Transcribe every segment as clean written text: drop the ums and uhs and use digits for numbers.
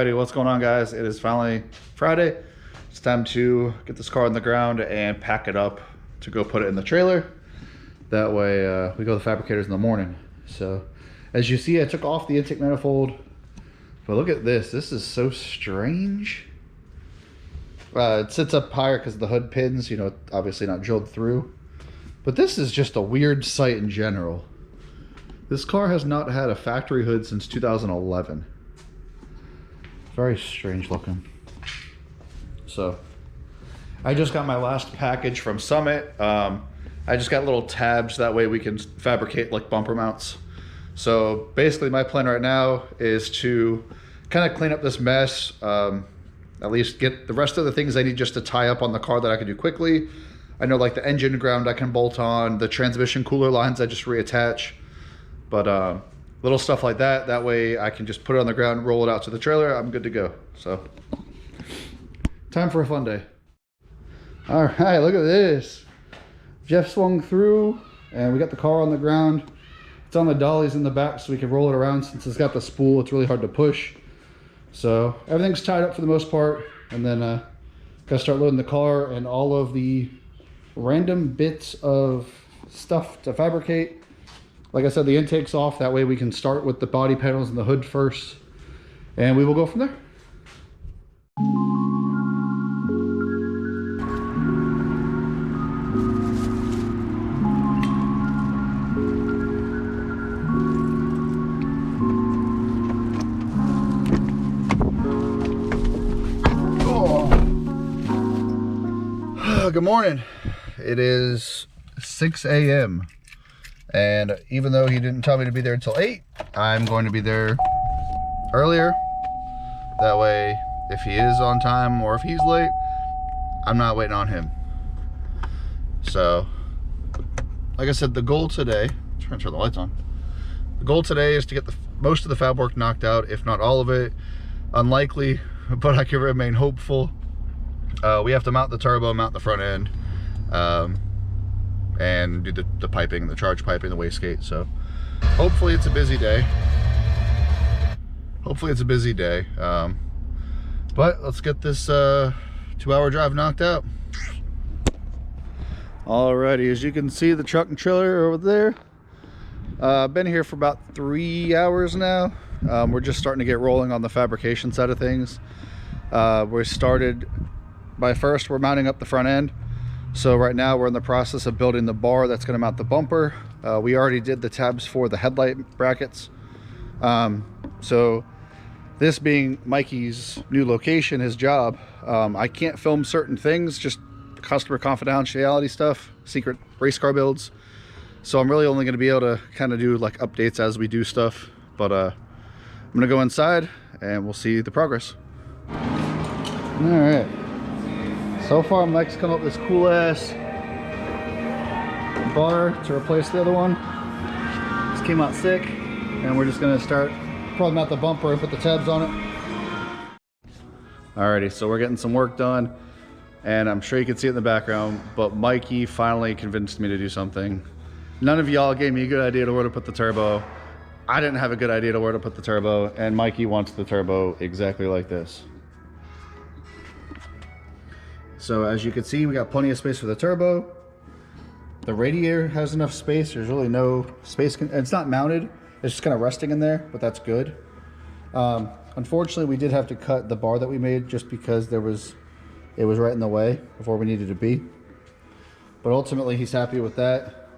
Alrighty, what's going on, guys? It is finally Friday. It's time to get this car on the ground and pack it up to go put it in the trailer. That way we go to the fabricators in the morning. So as you see, I took off the intake manifold, but look at this. This is so strange. It sits up higher because of the hood pins, you know, obviously not drilled through. But this is just a weird sight in general. This car has not had a factory hood since 2011. Very strange looking. So I just got my last package from Summit. I just got little tabs, that way we can fabricate like bumper mounts. So basically my plan right now is to kind of clean up this mess, at least get the rest of the things I need just to tie up on the car that I can do quickly. I know like the engine ground I can bolt on, the transmission cooler lines I just reattach, but little stuff like that. That way I can just put it on the ground, roll it out to the trailer. I'm good to go. So time for a fun day. All right, look at this. Jeff swung through and we got the car on the ground. It's on the dollies in the back so we can roll it around. Since it's got the spool, it's really hard to push. So everything's tied up for the most part. And then gotta start loading the car and all of the random bits of stuff to fabricate. Like I said, the intake's off. That way we can start with the body panels and the hood first. And we will go from there. Good morning. It is 6 a.m. and even though he didn't tell me to be there until 8, I'm going to be there earlier. That way, if he is on time or if he's late, I'm not waiting on him. So, like I said, the goal today, I'm trying to turn the lights on. The goal today is to get most of the fab work knocked out, if not all of it. Unlikely, but I can remain hopeful. We have to mount the turbo, mount the front end, and do the piping, the charge piping, the wastegate. So hopefully it's a busy day. Hopefully it's a busy day. But let's get this 2-hour drive knocked out. Alrighty, as you can see, the truck and trailer over there. I've been here for about 3 hours now. We're just starting to get rolling on the fabrication side of things. We started by first, we're mounting up the front end. So right now we're in the process of building the bar that's going to mount the bumper. We already did the tabs for the headlight brackets. So this being Mikey's new location, his job, I can't film certain things, just customer confidentiality stuff, secret race car builds. So I'm really only going to be able to kind of do like updates as we do stuff. But I'm going to go inside and we'll see the progress. All right. So far, Mike's come up with this cool ass bar to replace the other one. This came out sick, and we're just gonna start probably mount the bumper and put the tabs on it. Alrighty, so we're getting some work done, and I'm sure you can see it in the background, but Mikey finally convinced me to do something. None of y'all gave me a good idea to where to put the turbo. I didn't have a good idea to where to put the turbo, and Mikey wants the turbo exactly like this. So as you can see, we got plenty of space for the turbo. The radiator has enough space. There's really no space. It's not mounted. It's just kind of resting in there, but that's good. Unfortunately, we did have to cut the bar that we made just because it was right in the way of where we needed to be. But ultimately, he's happy with that.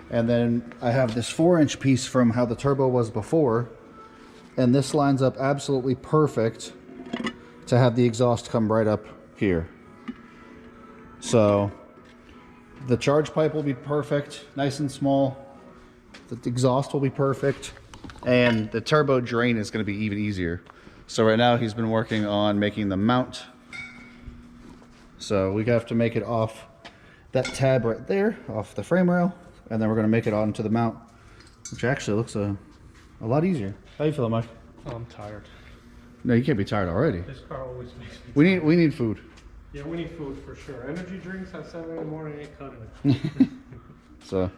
And then I have this 4-inch piece from how the turbo was before. And this lines up absolutely perfect to have the exhaust come right up here. So the charge pipe will be perfect, nice and small. The exhaust will be perfect, and the turbo drain is going to be even easier. So right now he's been working on making the mount. So we have to make it off that tab right there, off the frame rail, and then we're going to make it onto the mount, which actually looks a lot easier. How you feeling, Mike? Oh, I'm tired. No, you can't be tired already. This car always makes me tired. We need food. Yeah, we need food for sure. Energy drinks at 7 in the morning ain't cutting it. So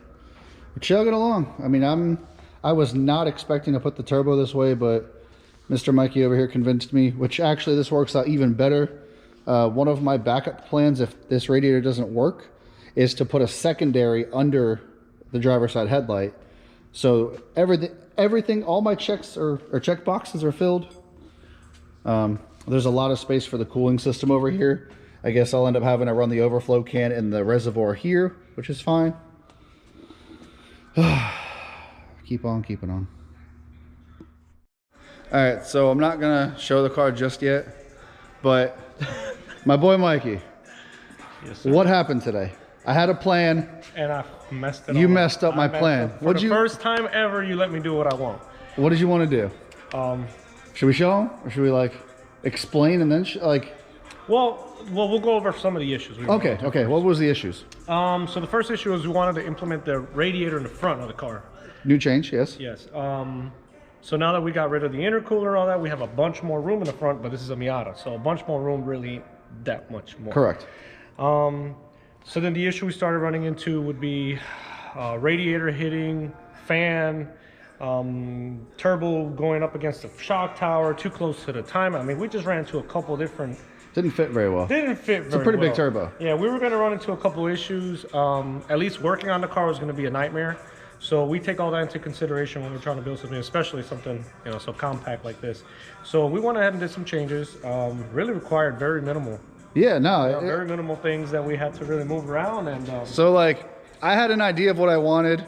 we're chugging along. I mean, I was not expecting to put the turbo this way, but Mr. Mikey over here convinced me, which actually this works out even better. One of my backup plans, if this radiator doesn't work, is to put a secondary under the driver's side headlight. So everything, all my checks or check boxes are filled. There's a lot of space for the cooling system over here. I guess I'll end up having to run the overflow can in the reservoir here, which is fine. Keep on keeping on. All right, so I'm not gonna show the car just yet, but my boy Mikey, yes, sir. What happened today? I had a plan. And I messed it up. You messed up my plan. For the first time ever, you let me do what I want. What did you want to do? Should we show them, or should we like explain and then like? Well, we'll go over some of the issues. Okay. What was the issues? So the first issue was we wanted to implement the radiator in the front of the car. New change, yes. Yes. So now that we got rid of the intercooler and all that, we have a bunch more room in the front, but this is a Miata, so a bunch more room really ain't that much more. Correct. So then the issue we started running into would be radiator hitting, fan, turbo going up against the shock tower, too close to the time. I mean, we just ran into a couple different... Didn't fit very well. Didn't fit very well. It's a pretty big turbo. Yeah, we were going to run into a couple issues. At least working on the car was going to be a nightmare. So we take all that into consideration when we're trying to build something, especially something, you know, so compact like this. So we went ahead and did some changes. Really required very minimal. Yeah, no. Very minimal things that we had to really move around. And so like, I had an idea of what I wanted,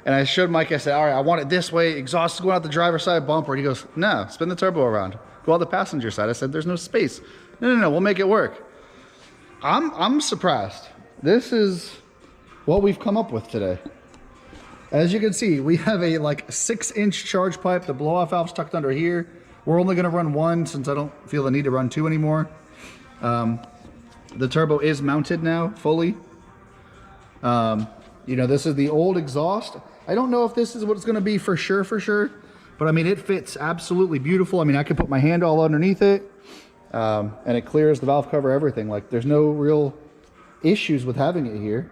and I showed Mike. I said, all right, I want it this way. Exhaust is going out the driver's side bumper. And he goes, no, spin the turbo around. Go out the passenger side. I said, there's no space. No, we'll make it work. I'm surprised. This is what we've come up with today. As you can see, we have a like 6-inch charge pipe. The blow-off valve's tucked under here. We're only going to run one since I don't feel the need to run two anymore. The turbo is mounted now fully. You know, this is the old exhaust. I don't know if this is what it's going to be for sure, but I mean, it fits absolutely beautiful. I mean, I can put my hand all underneath it, and it clears the valve cover, everything. Like, there's no real issues with having it here.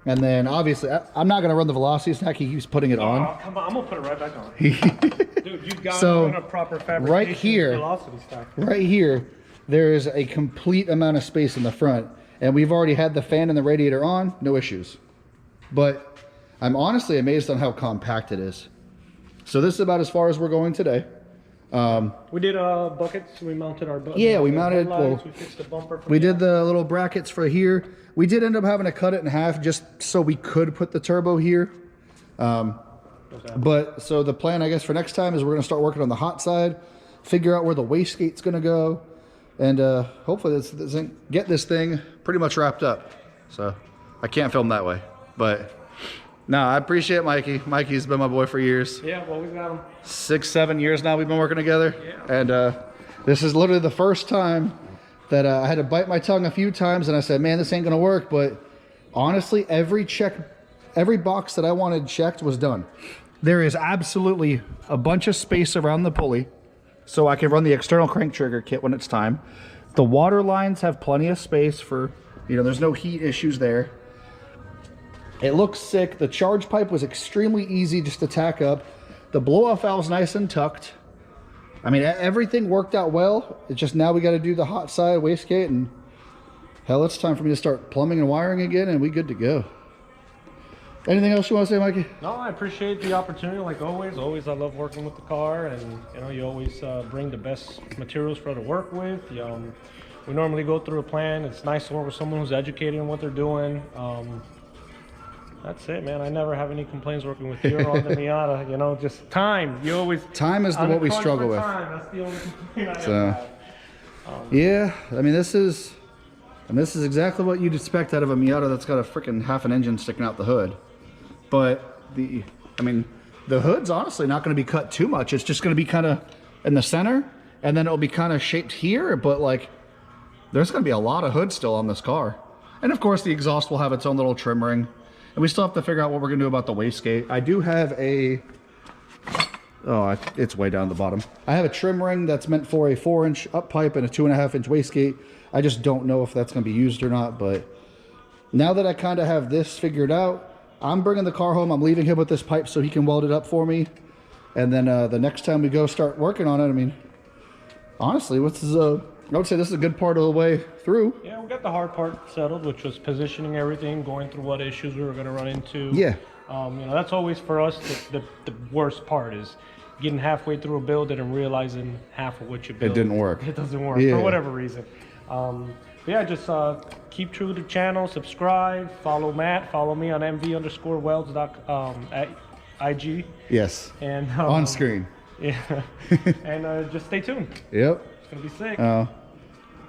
And then obviously, I'm not going to run the velocity stack. He keeps putting it on. Oh, come on, I'm going to put it right back on. Dude, you got to run a proper fabrication velocity stack. Right here, there is a complete amount of space in the front. And we've already had the fan and the radiator on, no issues. But I'm honestly amazed on how compact it is. So this is about as far as we're going today. We did buckets. We mounted our buckets. Yeah, we mounted. Well, we fixed the bumper. We did the little brackets for here. We did end up having to cut it in half just so we could put the turbo here. But so the plan, I guess, for next time is we're going to start working on the hot side, figure out where the wastegate's going to go, and hopefully get this thing pretty much wrapped up. So I can't film that way, but no, I appreciate Mikey. Mikey's been my boy for years. Yeah, well, we've got him 6-7 years now we've been working together. Yeah. And this is literally the first time that I had to bite my tongue a few times, and I said, man, this ain't gonna work. But honestly, every box that I wanted checked was done. There is absolutely a bunch of space around the pulley, so I can run the external crank trigger kit when it's time. The water lines have plenty of space for, you know, there's no heat issues there. It looks sick. The charge pipe was extremely easy just to tack up. The blow-off valve's nice and tucked. I mean, everything worked out well. It's just now we got to do the hot side wastegate, and hell, it's time for me to start plumbing and wiring again, and we good to go. Anything else you want to say, Mikey? No, I appreciate the opportunity, like always. Always, I love working with the car, and you know, you always bring the best materials for her to work with. We normally go through a plan. It's nice to work with someone who's educated in what they're doing. That's it, man. I never have any complaints working with you or on the Miata. You know, just time. You always time is what we struggle with. That's the only complaint I ever have. Yeah, I mean, this is exactly what you'd expect out of a Miata that's got a freaking half an engine sticking out the hood. But I mean, the hood's honestly not going to be cut too much. It's just going to be kind of in the center, and then it'll be kind of shaped here. But like, there's going to be a lot of hood still on this car, and of course, the exhaust will have its own little trim ring. And we still have to figure out what we're going to do about the wastegate. I do have it's way down the bottom. I have a trim ring that's meant for a 4-inch up pipe and a 2.5-inch wastegate. I just don't know if that's going to be used or not. But now that I kind of have this figured out, I'm bringing the car home. I'm leaving him with this pipe so he can weld it up for me. And then the next time we go start working on it, I mean, honestly, I would say this is a good part of the way through. Yeah, we got the hard part settled, which was positioning everything, going through what issues we were going to run into. Yeah. You know, that's always for us the worst part is getting halfway through a build and realizing half of what you built. It didn't work. It doesn't work Yeah. for whatever reason. But yeah, just keep true to the channel, subscribe, follow Matt, follow me on mv_welds at IG. Yes. And on screen. Yeah. And just stay tuned. Yep. It's gonna be sick.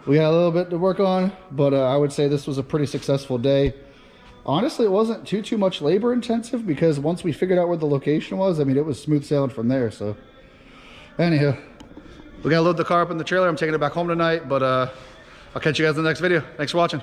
We had a little bit to work on, but I would say this was a pretty successful day. Honestly, it wasn't too much labor intensive because once we figured out where the location was, I mean, it was smooth sailing from there. So anyhow, we gotta load the car up in the trailer. I'm taking it back home tonight, but I'll catch you guys in the next video. Thanks for watching.